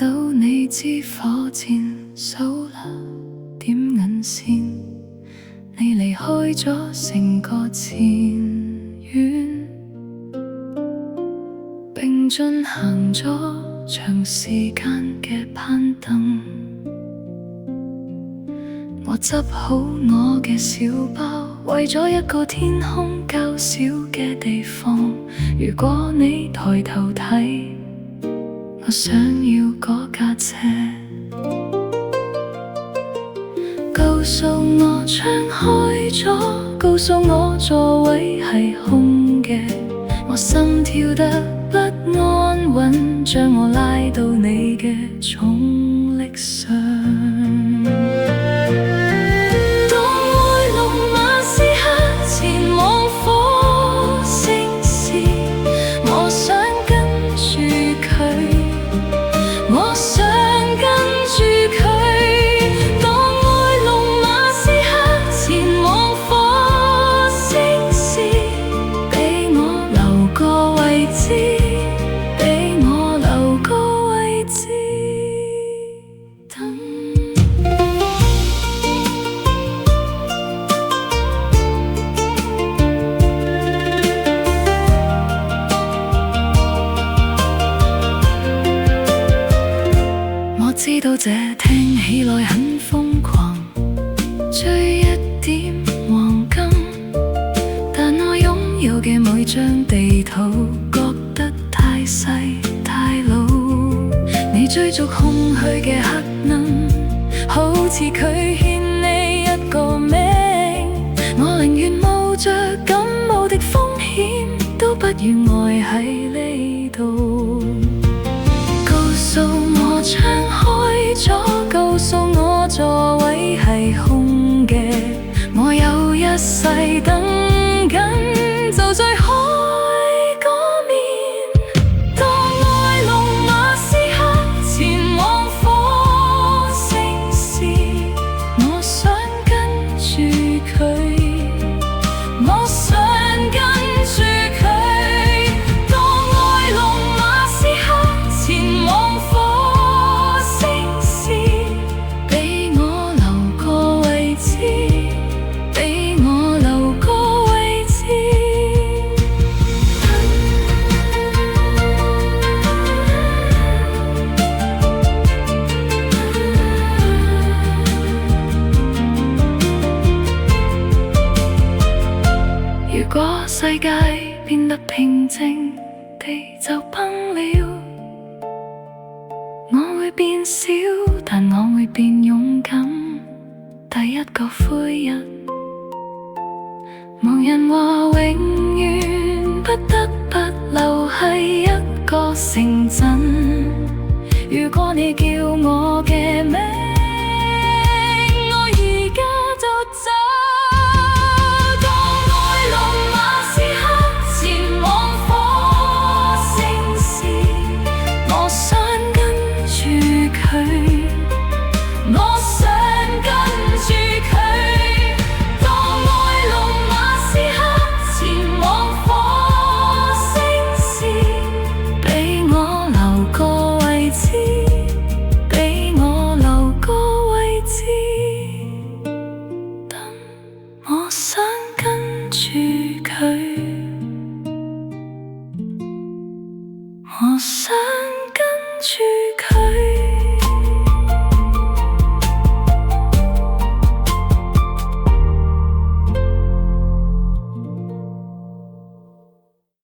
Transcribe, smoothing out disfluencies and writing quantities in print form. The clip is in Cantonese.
到你支火箭數啦點銀線，你離開咗成個前院，並進行咗長時間嘅攀登。我執好我嘅小包，為咗一個天空較小嘅地方。如果你抬頭睇，我想要嗰架車。告訴我窗開咗，告訴我座位係空嘅。我心跳得不安穩，將我拉到你嘅重力上。知道這聽起來很瘋狂，追一點黃金，但我擁有嘅每張地圖覺得太細太老。你追逐空虛嘅黑暗，好似佢欠你一個名。我寧願冒着感冒的風險，都不願呆喺呢度。告訴我窗開咗，告訴我座位係空嘅，我有一世等緊，就在海嗰面。當愛龍馬斯克前往火星時，我想跟住佢，我想跟住佢。當愛龍馬斯克前往火星時，俾我留個位置，俾我留個位置。如果世界變得平靜地就崩了，我會變小，但我會變勇敢。第一個灰日，無人話永遠不得不留喺一個城鎮。如果你叫我嘅名，我而家就走。當愛龍馬斯克前往火星時，我想跟住佢，我想跟住佢。當愛龍馬斯克前往火星時，俾我留個位置，俾我留個位置。等我想跟住佢，我想跟住佢。